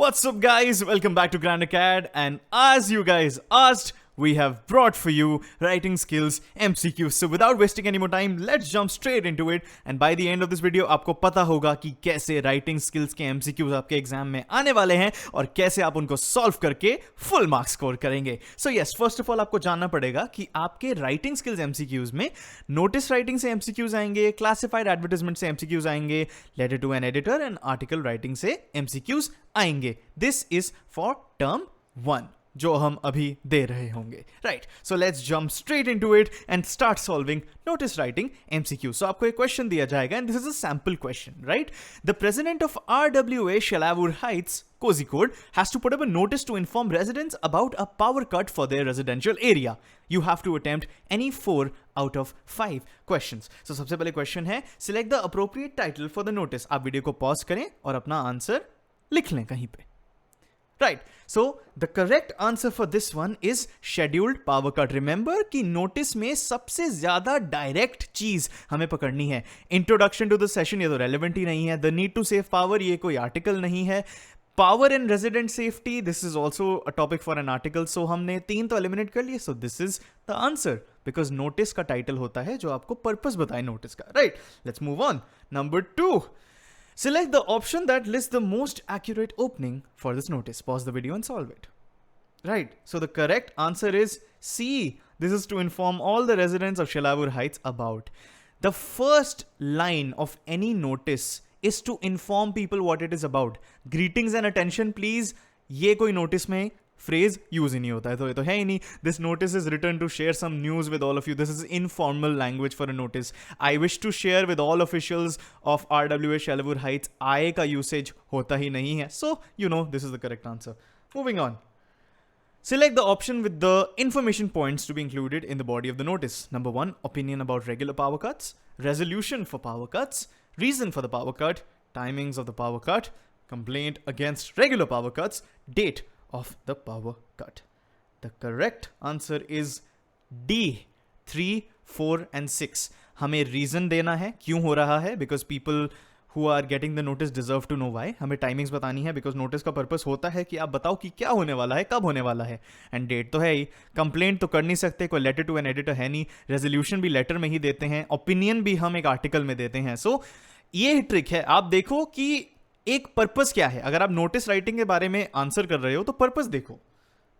What's up, guys? Welcome back to Grand Acad. And as you guys asked, we have brought for you writing skills MCQs. So without wasting any more time, let's jump straight into it. And by the end of this video, आपको पता होगा कि कैसे writing skills के MCQs आपके exam में आने वाले हैं और कैसे आप उनको सॉल्व करके फुल मार्क्स स्कोर करेंगे. So yes, first of all आपको जानना पड़ेगा कि आपके राइटिंग स्किल्स MCQs में नोटिस राइटिंग से MCQs आएंगे, क्लासिफाइड एडवर्टाइजमेंट से MCQs आएंगे, letter to an editor and article writing से MCQs आएंगे. दिस इज फॉर टर्म 1 जो हम अभी दे रहे होंगे. Right, so let's jump straight into it and start solving notice writing MCQ. सो आपको एक क्वेश्चन दिया जाएगा and this is a sample question. Right, the president of RWA Shelavur Heights Kozhikode has to put up a notice to inform residents about a power cut for their residential area. You have to attempt any 4 out of 5 questions. So सबसे पहले question है, select the appropriate title for the notice. आप video को pause करें और अपना answer लिख लें कहीं पे. Right, so the correct answer for this one is scheduled power cut. Remember कि नोटिस में सबसे ज्यादा डायरेक्ट चीज हमें पकड़नी है. इंट्रोडक्शन टू द सेशन ये तो रेलेवेंट ही नहीं है. The need to save power ये कोई आर्टिकल नहीं है. Power and resident safety this is also a topic for an article. So हमने 3 तो एलिमिनेट कर लिए. So this is the answer because notice का टाइटल होता है जो आपको पर्पस बताए नोटिस का. Right, let's move on. Number 2, select the option that lists the most accurate opening for this notice. Pause the video and solve it. Right, so the correct answer is C. This is to inform all the residents of Shelavur Heights about. The first line of any notice is to inform people what it is about. Greetings and attention please. ये कोई notice में phrase use ही नहीं होता है, तो ये तो है ही नहीं. This notice is written to share some news with all of you. This is informal language for a notice. I wish to share with all officials of RWA Shelavur Heights. आए का यूसेज होता ही नहीं है. So you know this is the correct answer. Moving on. Select the option with the information points to be included in the body of the notice. Number 1, opinion about regular power cuts, resolution for power cuts, reason for the power cut, timings of the power cut, complaint against regular power cuts, date of the power cut. The correct answer is D. 3, 4 and 6. हमें reason देना है क्यों हो रहा है, because people who are getting the notice deserve to know why. हमें timings बतानी है because notice का purpose होता है कि आप बताओ कि क्या होने वाला है, कब होने वाला है. and date तो है ही. complaint तो कर नहीं सकते, कोई letter to an editor है नहीं. resolution भी letter में ही देते हैं. opinion भी हम एक article में देते हैं. so ये ट्रिक है. आप देखो कि एक पर्पस क्या है. अगर आप नोटिस राइटिंग के बारे में आंसर कर रहे हो तो पर्पस देखो.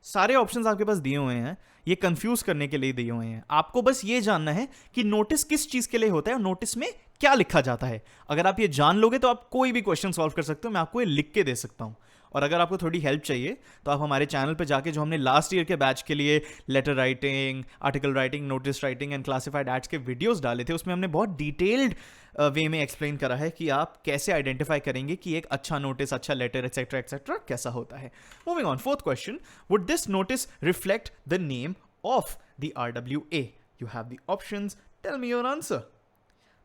सारे ऑप्शंस आपके पास दिए हुए हैं, ये कंफ्यूज करने के लिए दिए हुए हैं. आपको बस ये जानना है कि नोटिस किस चीज के लिए होता है और नोटिस में क्या लिखा जाता है. अगर आप ये जान लोगे तो आप कोई भी क्वेश्चन सॉल्व कर सकते हो. मैं आपको ये लिख के दे सकता हूं. और अगर आपको थोड़ी हेल्प चाहिए तो आप हमारे चैनल पे जाके, जो हमने लास्ट ईयर के बैच के लिए letter writing, article writing, notice writing and classified ads के वीडियोस डाले थे, उसमें हमने बहुत डिटेल्ड वे में एक्सप्लेन करा है कि आप कैसे आइडेंटिफाई करेंगे कि एक अच्छा नोटिस, अच्छा लेटर एक्सेट्रा एक्सेट्रा कैसा होता है. Moving on. 4th question, would this notice reflect the name of the RWA? You have the options. Tell me your answer.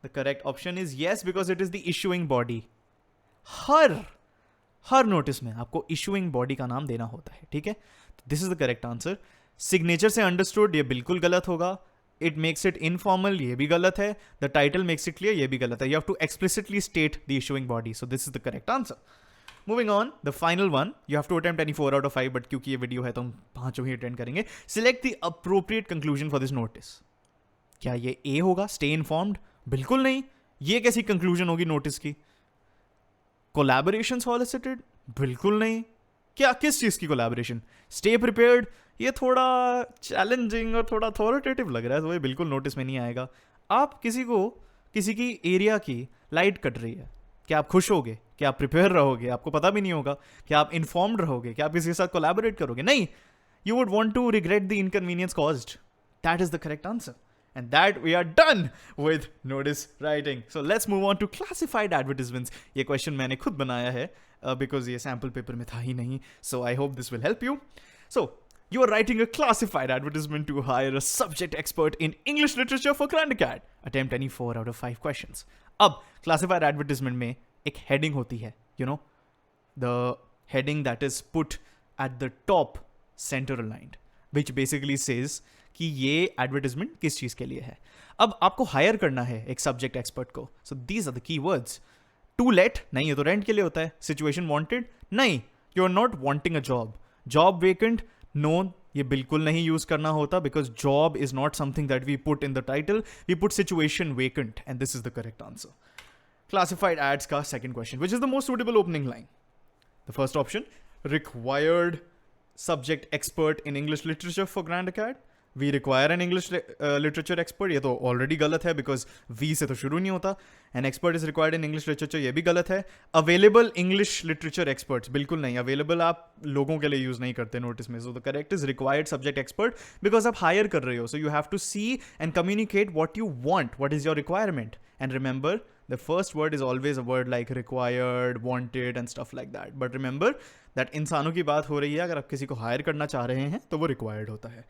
The correct option is yes, because it is the issuing body. हर notice में आपको issuing body का नाम देना होता है. ठीक है, this is the correct answer. Signature से अंडरस्टूड ये बिल्कुल गलत होगा. इट मेक्स इट इनफॉर्मल ये भी गलत है. The title makes it clear ये भी गलत है. You have to explicitly state the issuing body. So this is the correct answer. Moving on. The final one, you have to attempt any 4 out of 5, but क्योंकि ये video है तो हम 5 ही अटेंड करेंगे. Select the appropriate conclusion for this notice. क्या ये ए होगा, स्टे इन्फॉर्म्ड? बिल्कुल नहीं. ये कैसी कंक्लूजन होगी नोटिस की? Collaboration solicited? बिल्कुल नहीं. क्या, किस चीज की कोलैबोरेशन? Stay prepared? ये थोड़ा चैलेंजिंग और थोड़ा अथॉरिटेटिव लग रहा है, तो ये बिल्कुल नोटिस में नहीं आएगा. आप किसी की एरिया की लाइट कट रही है, क्या आप खुश होगे? क्या आप प्रिपेयर रहोगे? आपको पता भी नहीं होगा. क्या आप इन्फॉर्म्ड रहोगे? क्या आप किसी के साथ कोलैबोरेट करोगे? नहीं. You would want to regret the inconvenience caused. That is the correct answer. And that we are done with notice writing. So let's move on to classified advertisements. ये question मैंने खुद बनाया है because ये sample paper में था ही नहीं. So I hope this will help you. So you are writing a classified advertisement to hire a subject expert in English literature for Grand Acad. Attempt any 4 out of 5 questions. अब classified advertisement में एक heading होती है. You know, the heading that is put at the top center aligned, which basically says कि ये advertisement किस चीज के लिए है. अब आपको हायर करना है एक सब्जेक्ट एक्सपर्ट को. So these are the key words. To let नहीं, ये तो रेंट के लिए होता है. सिचुएशन वांटेड नहीं, you are not wanting a job vacant, no, ये बिल्कुल नहीं यूज करना होता, because job is not something that we put in the title, we put situation vacant, and this is the correct answer. Classified ads का second question, which is the most suitable opening line? The first option, required subject expert in English literature for Grand Acad. We require an English literature expert. ये तो already गलत है because V से तो शुरू नहीं होता. An expert is required in English literature. ये भी गलत है. Available English literature experts. बिल्कुल नहीं. Available आप लोगों के लिए use नहीं करते notice में. So the correct is required subject expert because आप hire कर रहे हो. So you have to see and communicate what you want. What is your requirement? And remember, the first word is always a word like required, wanted and stuff like that. But remember that इंसानों की बात हो रही है. अगर आप किसी को hire करना चाह रहे हैं तो वो required होता है.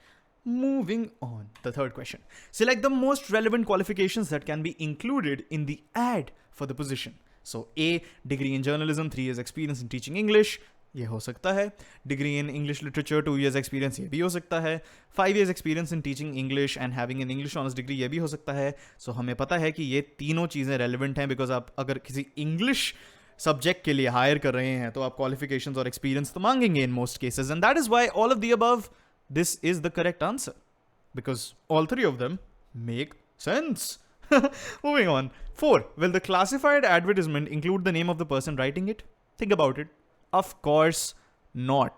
Moving on, the third question. Select the most relevant qualifications that can be included in the ad for the position. So A, degree in journalism, 3 years experience in teaching English. ये हो सकता है. Degree in English literature, 2 years experience. ये भी हो सकता है. 5 years experience in teaching English and having an English honors degree. ये भी हो सकता है. So हमें पता है कि ये तीनों चीज़ें relevant हैं, because आप अगर किसी English सब्जेक्ट के लिए हायर कर रहे हैं तो आप क्वालिफिकेशंस और एक्सपीरियंस तो मांगेंगे in most cases, and that is why all of the above, this is the correct answer, because all three of them make sense. Moving on. 4. Will the classified advertisement include the name of the person writing it? Think about it. Of course not.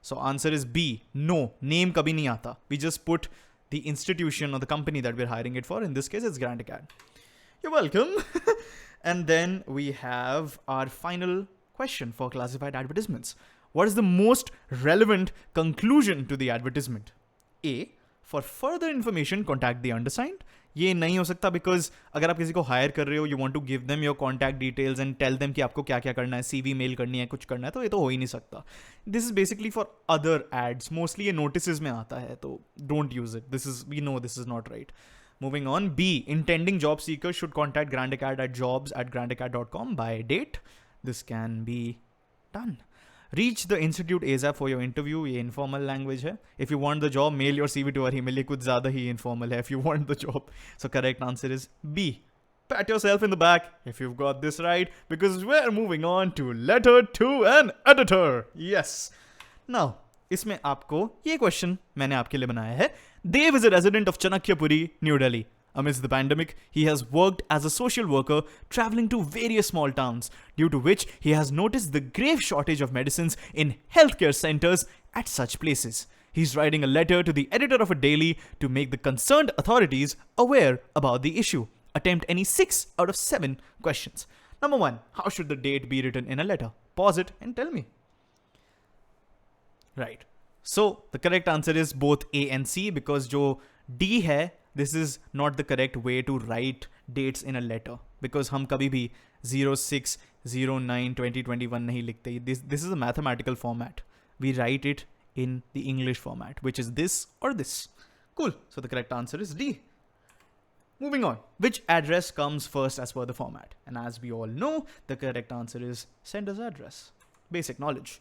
So answer is B. No. Name kabhi nahi aata. We just put the institution or the company that we're hiring it for. In this case, it's Grand Acad. You're welcome. And then we have our final question for classified advertisements. What is the most relevant conclusion to the advertisement? A. For further information, contact the undersigned. ये नहीं हो सकता because अगर आप किसी को higher कर रहे हो, you want to give them your contact details and tell them कि आपको क्या क्या करना है, CV मेल करनी है, कुछ करना है, तो ये तो हो ही नहीं सकता. This is basically for other ads. Mostly ये notices में आता है, तो don't use it. We know this is not right. Moving on. B. Intending job seekers should contact Grand Acad at jobs@grandacad.com by date. This can be done. Reach the institute ASAP for your interview. ये informal language है. If you want the job, mail your CV to our email. ये कुछ ज़्यादा ही informal है. If you want the job, so correct answer is B. Pat yourself in the back if you've got this right, because we're moving on to letter to an editor. Yes. Now, इसमें आपको ये question मैंने आपके लिए बनाया है. Dev is a resident of Chanakyapuri, New Delhi. Amidst the pandemic, he has worked as a social worker traveling to various small towns, due to which he has noticed the grave shortage of medicines in healthcare centers at such places. He's writing a letter to the editor of a daily to make the concerned authorities aware about the issue. Attempt any 6 out of 7 questions. Number 1. How should the date be written in a letter? Pause it and tell me. Right. So, the correct answer is both A and C, because जो D है, this is not the correct way to write dates in a letter, because हम कभी भी 06/09/2021 नहीं लिखते. This is a mathematical format. We write it in the English format, which is this or this. Cool. So the correct answer is D. Moving on. Which address comes first as per the format? And as we all know, the correct answer is sender's address. Basic knowledge.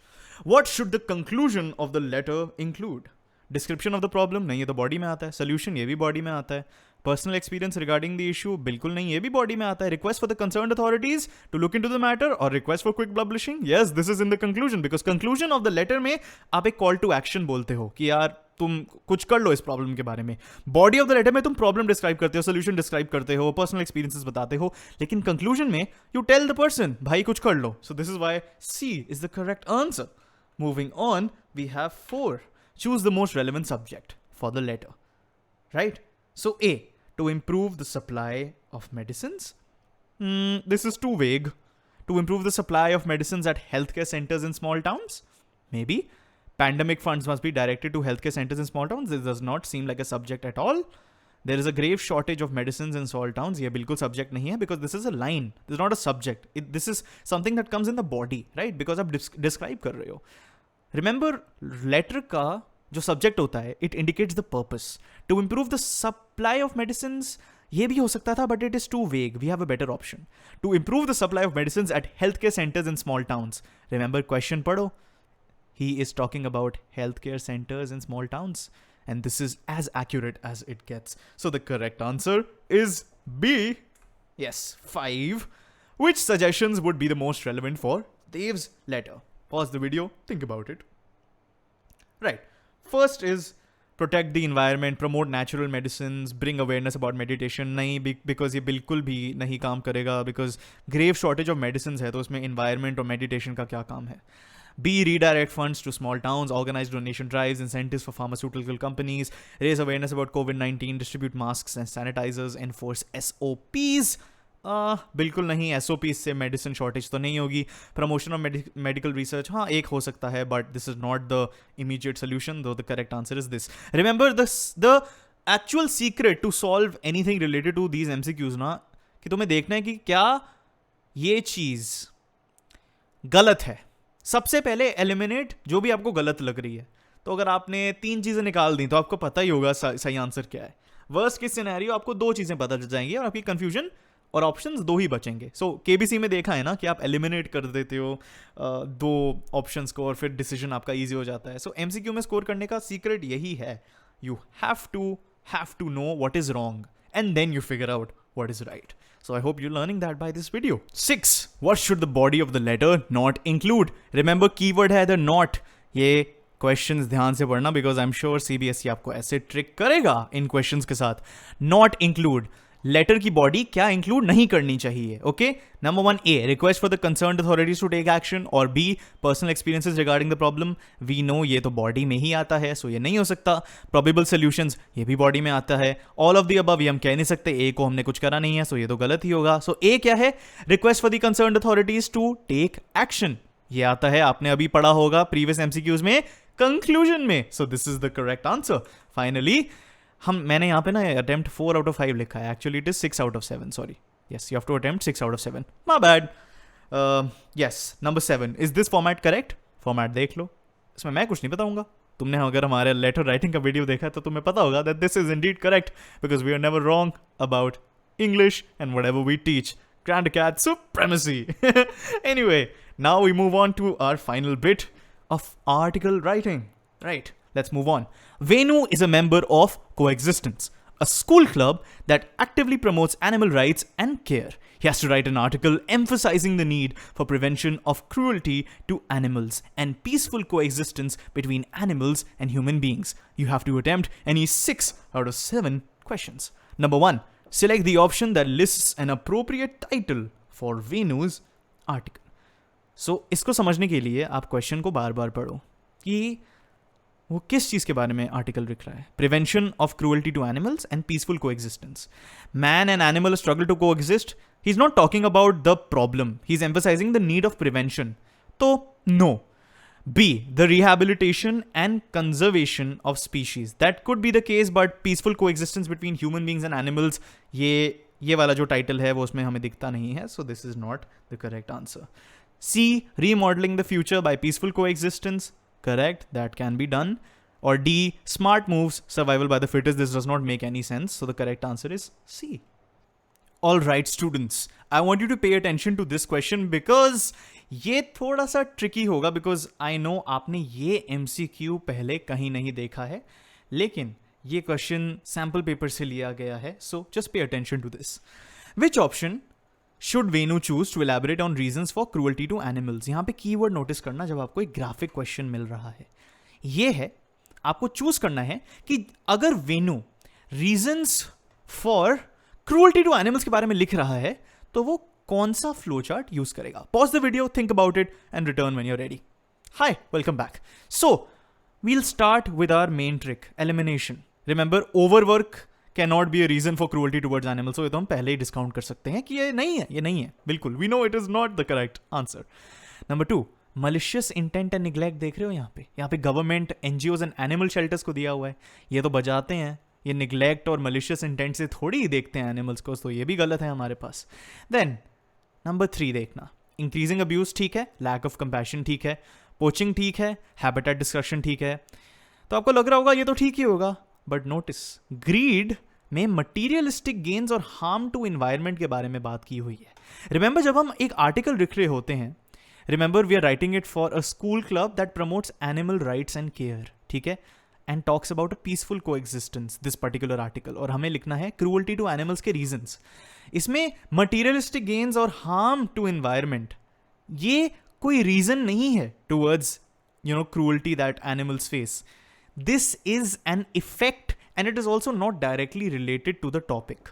What should the conclusion of the letter include? Description of the problem, नहीं, ये तो body में आता है. Solution, ये भी body में आता है. Personal experience regarding the issue, बिल्कुल नहीं, ये भी बॉडी में आता है. Request for the concerned authorities to look into the matter or request for quick publishing. Yes, this is in the conclusion, because conclusion of the letter में आप एक call to action बोलते हो कि यार तुम कुछ कर लो इस प्रॉब्लम के बारे में. बॉडी ऑफ द लेटर में तुम प्रॉब्लम डिस्क्राइब करते हो, सोल्यूशन डिस्क्राइब करते हो, पर्सनल एक्सपीरियंसेस बताते हो, लेकिन कंक्लूजन में यू टेल द पर्सन भाई कुछ कर लो. So this is why C is the correct answer. Moving on, we have 4. Choose the most relevant subject for the letter. Right? So A, to improve the supply of medicines. This is too vague. To improve the supply of medicines at healthcare centers in small towns? Maybe. Pandemic funds must be directed to healthcare centers in small towns. This does not seem like a subject at all. There is a grave shortage of medicines in small towns. ये बिल्कुल subject नहीं है, because this is a line. This is not a subject. This is something that comes in the body, right? Because आप describe कर रहे हो. Remember, letter का जो सब्जेक्ट होता है, it indicates the purpose. To improve the supply of medicines, ये भी हो सकता था, but it is too vague. We have a better option. To improve the supply of medicines at healthcare centers in small towns. Remember, question पढ़ो. He is talking about healthcare centers in small towns. And this is as accurate as it gets. So the correct answer is B. Yes, 5. Which suggestions would be the most relevant for Dev's letter? Pause the video, think about it. Right. First is protect the environment, promote natural medicines, bring awareness about meditation. नहीं, because ये बिल्कुल भी नहीं काम करेगा, because grave shortage of medicines है, तो उसमें environment और meditation का क्या काम है? B. Redirect funds to small towns, organize donation drives, incentives for pharmaceutical companies, raise awareness about COVID-19, distribute masks and sanitizers, enforce SOPs. बिल्कुल नहीं, SOPs से मेडिसिन शॉर्टेज तो नहीं होगी. प्रमोशन ऑफ मेडिकल रिसर्च, हाँ एक हो सकता है, but this is not the immediate solution. Though the correct answer is this. Remember the actual secret to solve anything related to these MCQs ना, कि तुम्हें देखना है कि क्या ये चीज गलत है. सबसे पहले एलिमिनेट जो भी आपको गलत लग रही है. तो अगर आपने 3 चीजें निकाल दी तो आपको पता ही होगा सही आंसर क्या है. वर्स्ट केस सिनेरियो आपको 2 चीजें पता चल जाएंगी और आपकी कंफ्यूजन और ऑप्शंस 2 ही बचेंगे. सो KBC में देखा है ना कि आप एलिमिनेट कर देते हो 2 ऑप्शंस को और फिर डिसीजन आपका ईजी हो जाता है. सो MCQ में स्कोर करने का सीक्रेट यही है. You have to know what is wrong and then you figure out what is right. So I hope you're learning that by this video. 6. What should the body of the letter not include? Remember keyword है the not. ये questions ध्यान से पढ़ना because I'm sure CBSE आपको ऐसे trick करेगा इन questions के साथ. Not include. लेटर की बॉडी क्या इंक्लूड नहीं करनी चाहिए. Okay, number 1 A, request for the concerned authorities to take action, और B, personal experiences regarding the problem. We know ये तो बॉडी में ही आता है, सो ये नहीं हो सकता. प्रोबेबल सोल्यूशंस, ये भी बॉडी में आता है. ऑल ऑफ द अबव, ये हम कह नहीं सकते. A को हमने कुछ करा नहीं है, सो ये तो गलत ही होगा. सो A क्या है? Request for the concerned authorities to take action. ये आता है, आपने अभी पढ़ा होगा प्रीवियस MCQs में, कंक्लूजन में. सो this is the correct answer. Finally मैंने यहाँ पे ना अटेम्प्ट 4 out of 5 लिखा है. Actually it is 6 out of 7. Sorry, yes, you have to attempt 6 out of 7. My bad. Yes, number 7. Is this format correct? Format देख लो, इसमें मैं कुछ नहीं बताऊंगा. तुमने अगर हमारे लेटर राइटिंग का वीडियो देखा तो तुम्हें पता होगा that this is indeed correct because we are never wrong about English and whatever we teach. Grand Acad supremacy. Anyway, now we move on to our final bit of article writing. Right. Let's move on. Venu is a member of Coexistence, a school club that actively promotes animal rights and care. He has to write an article emphasizing the need for prevention of cruelty to animals and peaceful coexistence between animals and human beings. You have to attempt any 6 out of 7 questions. Number 1. Select the option that lists an appropriate title for Venu's article. So, इसको समझने के लिए आप question को बार बार पढ़ो कि वो किस चीज के बारे में आर्टिकल लिख रहा है. Prevention of cruelty to animals and peaceful coexistence. Man and animal struggle to coexist. He is not talking about the problem, he is emphasising the need of prevention. तो no. B, the rehabilitation and conservation of species. That could be the case, but peaceful coexistence between human beings and animals, ये वाला जो title है वो उसमें हमें दिखता नहीं है, so this is not the correct answer. C, remodeling the future by peaceful coexistence. Correct, that can be done. Or D, smart moves, survival by the fittest. This does not make any sense, so the correct answer is C. All right, students, I want you to pay attention to this question because ये थोड़ा सा tricky होगा because I know आपने ये MCQ पहले कहीं नहीं देखा है, लेकिन ये क्वेश्चन सैम्पल पेपर से लिया गया है, so just pay attention to this. Which option should Venu choose to elaborate on reasons for cruelty to animals? यहाँ पे कीवर्ड नोटिस करना जब आपको एक ग्राफिक क्वेश्चन मिल रहा है. ये है, आपको चूज करना है कि अगर वेनु reasons for cruelty to animals के बारे में लिख रहा है तो वो कौन सा फ्लो चार्ट यूज करेगा. Pause the video, think about it and return when you are ready. Hi, welcome back. So we'll start with our main trick, elimination. Remember, overwork cannot be a reason for cruelty towards animals. So ये तो हम पहले ही discount कर सकते हैं कि ये नहीं है बिल्कुल. We know it is not the correct answer. Number 2, malicious intent and neglect. देख रहे हो यहाँ पे government, NGOs and animal shelters को दिया हुआ है. ये तो बजाते हैं, ये निग्लेक्ट और malicious इंटेंट से थोड़ी ही देखते हैं एनिमल्स को, तो ये भी गलत है हमारे पास. देन नंबर 3 देखना, इंक्रीजिंग अब्यूज ठीक है, लैक ऑफ कंपैशन ठीक है, पोचिंग ठीक है, हैबिटेट डिस्ट्रक्शन ठीक है. तो आपको लग रहा होगा ये तो ठीक ही होगा, बट नोटिस ग्रीड में मटीरियलिस्टिक गेन्स और हार्म टू इन्वायरमेंट के बारे में बात की हुई है. रिमेंबर, जब हम एक आर्टिकल लिख रहे होते हैं, remember we are writing it for a school club that promotes animal rights and care, ठीक है, and talks about a peaceful coexistence, this particular article. और हमें लिखना है क्रूअल्टी टू एनिमल्स के रीजंस. इसमें मटीरियलिस्टिक गेन्स और हार्म टू इन्वायरमेंट, ये कोई रीजन नहीं है towards cruelty that animals face. This is an effect and it is also not directly related to the topic.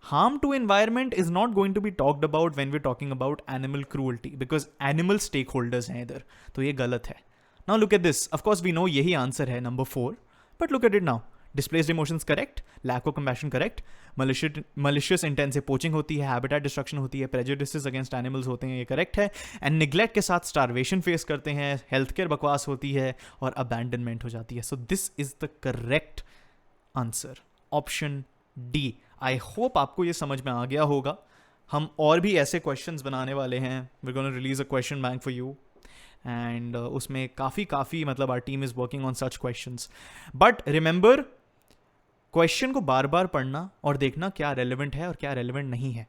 Harm to environment is not going to be talked about when we're talking about animal cruelty because animal stakeholders हैं इधर, तो ये गलत है. Now look at this. Of course we know यही answer है number 4, but look at it now. Displaced emotions correct, lack of compassion correct, malicious intent से poaching होती है, habitat destruction होती है, prejudices against animals होते हैं, ये correct है, and neglect के साथ starvation face करते हैं, healthcare बकवास होती है और abandonment हो जाती है. So this is the correct answer option D. I hope आपको ये समझ में आ गया होगा. हम और भी ऐसे क्वेश्चंस बनाने वाले हैं. We gonna release a question bank for you and उसमें काफ़ी मतलब our team is working on such questions. But remember, question को बार बार पढ़ना और देखना क्या रेलिवेंट है और क्या रेलिवेंट नहीं है.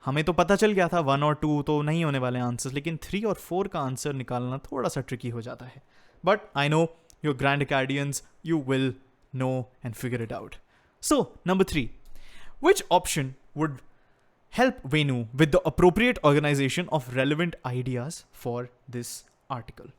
हमें तो पता चल गया था 1 और 2 तो नहीं होने वाले आंसर्स, लेकिन 3 और 4 का आंसर निकालना थोड़ा सा ट्रिकी हो जाता है. But I know your grand academians, you will know and figure it out. So, number 3. Which option would help Venu with the appropriate organization of relevant ideas for this article?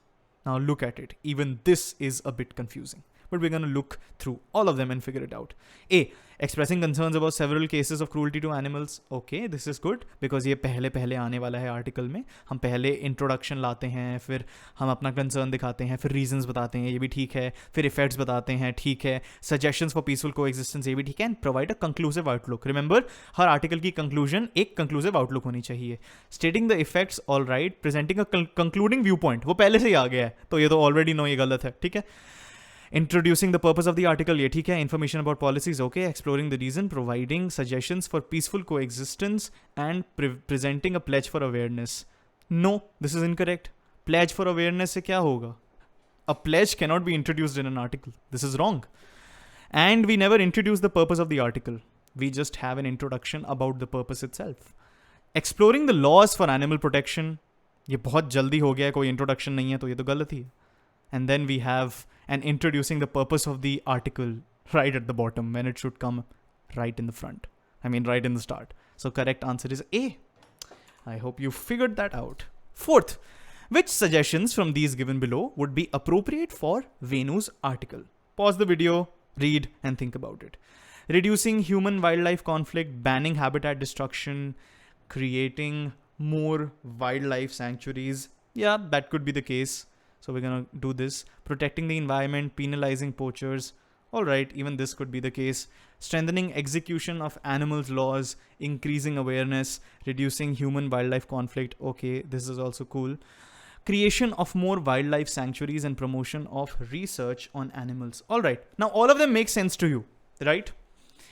Now look at it. Even this is a bit confusing, but we're going to look through all of them and figure it out. A. Expressing concerns about several cases of cruelty to animals. Okay, this is good because ये पहले आने वाला है article में. हम पहले introduction लाते हैं, फिर हम अपना कंसर्न दिखाते हैं, फिर रीजंस बताते हैं, ये भी ठीक है, फिर इफेक्ट्स बताते हैं, ठीक है, सजेशंस फॉर पीसफुल कोएग्जिस्टेंस, ये भी ठीक है, and provide a conclusive outlook. Remember, her article की कंक्लूजन एक कंक्लूसिव आउटलुक होनी चाहिए. Stating the effects, all right. Presenting a concluding view point, वो पहले से ही आ गया है, तो ये तो ऑलरेडी नो, ये गलत है, ठीक है. Introducing the purpose of the article, ये ठीक है. Information about policies, okay. Exploring the reason, providing suggestions for peaceful coexistence, and presenting a pledge for awareness. No, this is incorrect. Pledge for awareness से क्या होगा? A pledge cannot be introduced in an article. This is wrong. And we never introduce the purpose of the article. We just have an introduction about the purpose itself. Exploring the laws for animal protection, ये बहुत जल्दी हो गया है, कोई introduction नहीं है, तो ये तो गलत ही है. And then we have and introducing the purpose of the article right at the bottom when it should come right in the front. I mean, right in the start. So correct answer is A. I hope you figured that out. 4th, which suggestions from these given below would be appropriate for Venu's article? Pause the video, read and think about it. Reducing human-wildlife conflict, banning habitat destruction, creating more wildlife sanctuaries. Yeah, that could be the case. So we're going to do this. Protecting the environment, penalizing poachers. All right, even this could be the case. Strengthening execution of animals laws, increasing awareness, reducing human-wildlife conflict. Okay, this is also cool. Creation of more wildlife sanctuaries and promotion of research on animals. All right, now all of them make sense to you, right?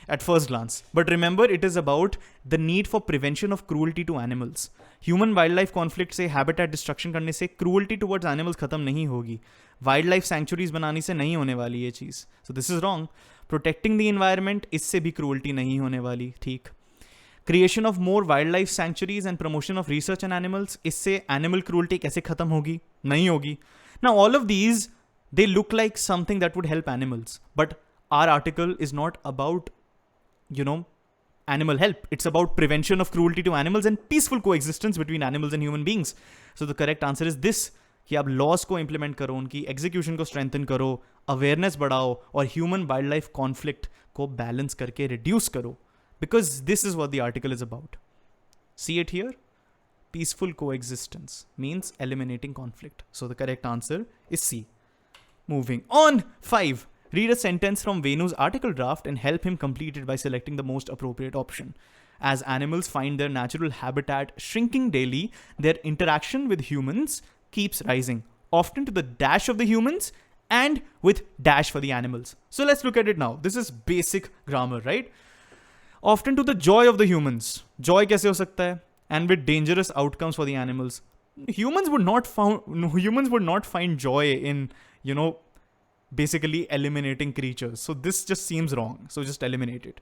At first glance. But remember, it is about the need for prevention of cruelty to animals. Human wildlife conflict से habitat destruction करने से cruelty towards animals खत्म नहीं होगी. Wildlife sanctuaries बनाने से नहीं होने वाली ये चीज़. So this is wrong. Protecting the environment, इससे भी cruelty नहीं होने वाली. ठीक. Creation of more wildlife sanctuaries and promotion of research on animals, इससे animal cruelty कैसे खत्म होगी? नहीं होगी. Now all of these, they look like something that would help animals. But our article is not about animal help. It's about prevention of cruelty to animals and peaceful coexistence between animals and human beings. So the correct answer is this, कि आप laws को implement करो, उनकी execution को strengthen करो, awareness बढ़ाओ और human wildlife conflict को balance करके reduce करो. Because this is what the article is about. See it here? Peaceful coexistence means eliminating conflict. So the correct answer is C. Moving on. 5. Read a sentence from Venu's article draft and help him complete it by selecting the most appropriate option. As animals find their natural habitat shrinking daily, their interaction with humans keeps rising, often to the dash of the humans and with dash for the animals. So let's look at it now. This is basic grammar, right? Often to the joy of the humans. Joy कैसे हो सकता है? And with dangerous outcomes for the animals. Humans would not find joy in, basically eliminating creatures. So this just seems wrong. So just eliminate it.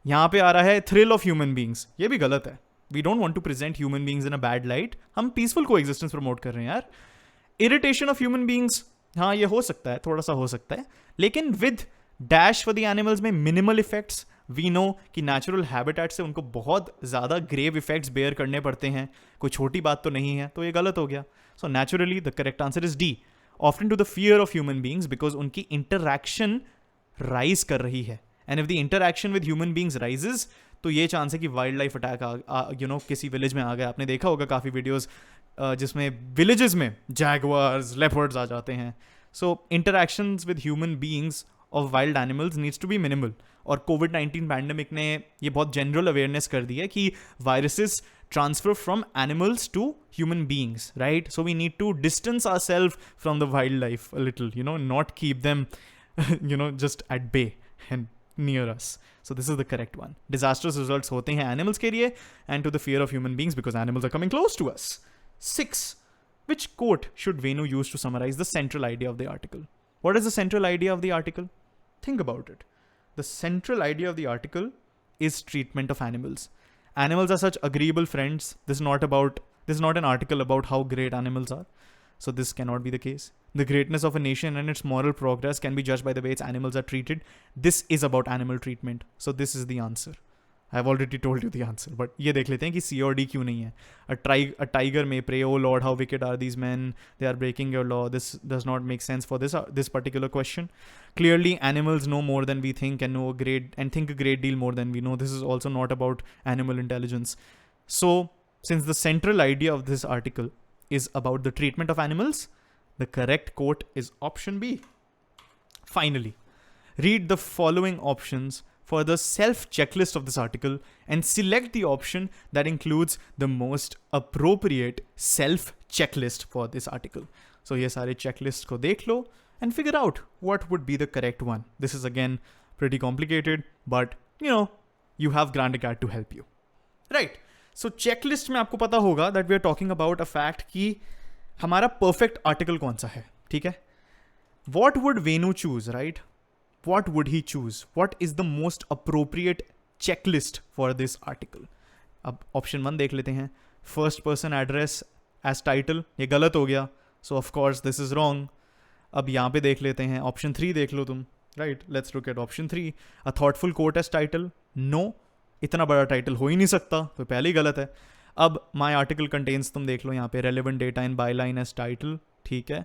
यहाँ पे आ रहा है thrill of human beings. ये भी गलत है. We don't want to present human beings in a bad light. हम peaceful coexistence promote कर रहे हैं यार. Irritation of human beings. हाँ ये हो सकता है, थोड़ा सा हो सकता है. लेकिन with dash for the animals में minimal effects. We know कि natural habitat से उनको बहुत ज़्यादा grave effects bear करने पड़ते हैं. कोई छोटी बात तो नहीं है. तो ये गलत हो गया. So naturally, the correct answer is D. Often to the fear of human beings because उनकी interaction rise कर रही है. And if the interaction with human beings rises, तो ये चांस है कि वाइल्ड लाइफ अटैक किसी विलेज में आ गया. आपने देखा होगा काफ़ी वीडियोस जिसमें विलेजेस में जैगवार्स लेपर्ड्स आ जाते हैं. So interactions with human beings of wild animals needs to be minimal. और कोविड-19 पैंडमिक ने ये बहुत जनरल अवेयरनेस कर दी है कि viruses transfer from animals to human beings, right? So we need to distance ourselves from the wildlife a little, not keep them, just at bay and near us. So this is the correct one. Disastrous results होते हैं animals के लिए and to the fear of human beings because animals are coming close to us. 6. Which quote should Venu use to summarize the central idea of the article? What is the central idea of the article? Think about it. The central idea of the article is treatment of animals. Animals are such agreeable friends. This is not an article about how great animals are. So this cannot be the case. The greatness of a nation and its moral progress can be judged by the way its animals are treated. This is about animal treatment. So this is the answer. I've already told you the answer. But ये देख लेते हैं कि C और D क्यों नहीं है. A tiger may pray, oh Lord, how wicked are these men? They are breaking your law. This does not make sense for this particular question. Clearly, animals know more than we think and think a great deal more than we know. This is also not about animal intelligence. So, since the central idea of this article is about the treatment of animals, the correct quote is option B. Finally, read the following options for the self-checklist of this article and select the option that includes the most appropriate self-checklist for this article. So ये सारे checklist को देख लो and figure out what would be the correct one. This is again pretty complicated, but you have GrandAcad to help you. Right. So checklist में आपको पता होगा that we are talking about a fact कि हमारा perfect article कौन सा है, ठीक है? What would Venu choose, right? What would he choose? What is the most appropriate checklist for this article? अब option 1 देख लेते हैं. First person address as title. ये गलत हो गया. So of course this is wrong. अब यहाँ पे देख लेते हैं. Option 3 देख लो तुम. Right? Let's look at option 3. A thoughtful quote as title. No. इतना बड़ा title हो ही नहीं सकता. तो पहले ही गलत है. अब my article contains तुम देख लो यहाँ पे relevant data in byline as title. ठीक है.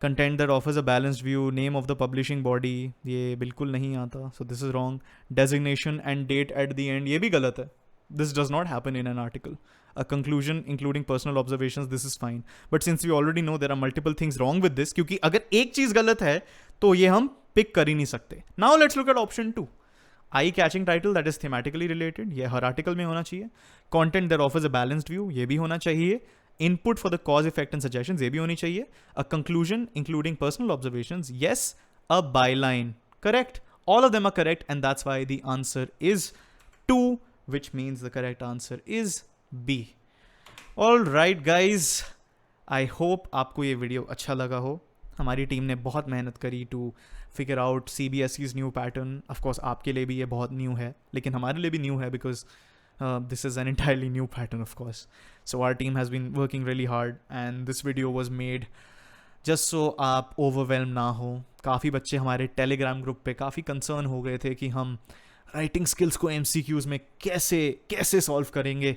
Content that offers a balanced view, name of the publishing body, ये बिल्कुल नहीं आता, so this is wrong. Designation and date at the end, ये भी गलत है. This does not happen in an article. A conclusion including personal observations, this is fine. But since we already know there are multiple things wrong with this, क्योंकि अगर एक चीज गलत है तो ये हम pick कर ही नहीं सकते. Now let's look at option 2. Eye-catching title that is thematically related, ये हर article में होना चाहिए. Content that offers a balanced view, ये भी होना चाहिए. Input for the cause, effect and suggestions, ये भी होनी चाहिए. A conclusion including personal observations, yes. A byline, correct. All of them are correct and that's why the answer is 2, which means the correct answer is B. Alright guys, I hope आपको ये video अच्छा लगा हो. हमारी team ने बहुत मेहनत करी to figure out CBSE's new pattern. Of course आपके लिए भी ये बहुत new है, लेकिन हमारे लिए भी new है because this is an entirely new pattern, of course. So our team has been working really hard and this video was made just so आप overwhelmed ना हो. काफ़ी बच्चे हमारे टेलीग्राम ग्रुप पे काफ़ी कंसर्न हो गए थे कि हम राइटिंग स्किल्स को MCQs में कैसे सॉल्व करेंगे.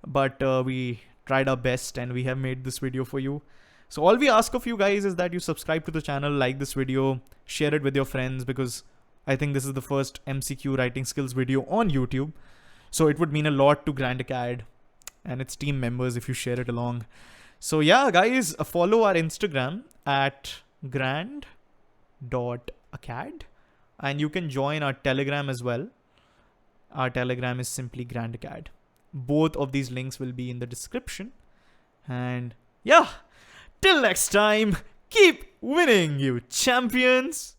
But we tried our best and we have made this video for you. So all we ask of you guys is that you subscribe to the channel, like this video, share it with your friends because I think this is the first MCQ writing skills video on YouTube. So it would mean a lot to GrandAcad and its team members if you share it along. So yeah, guys, follow our Instagram at grand.acad and you can join our Telegram as well. Our Telegram is simply GrandAcad. Both of these links will be in the description. And yeah, till next time, keep winning, you champions!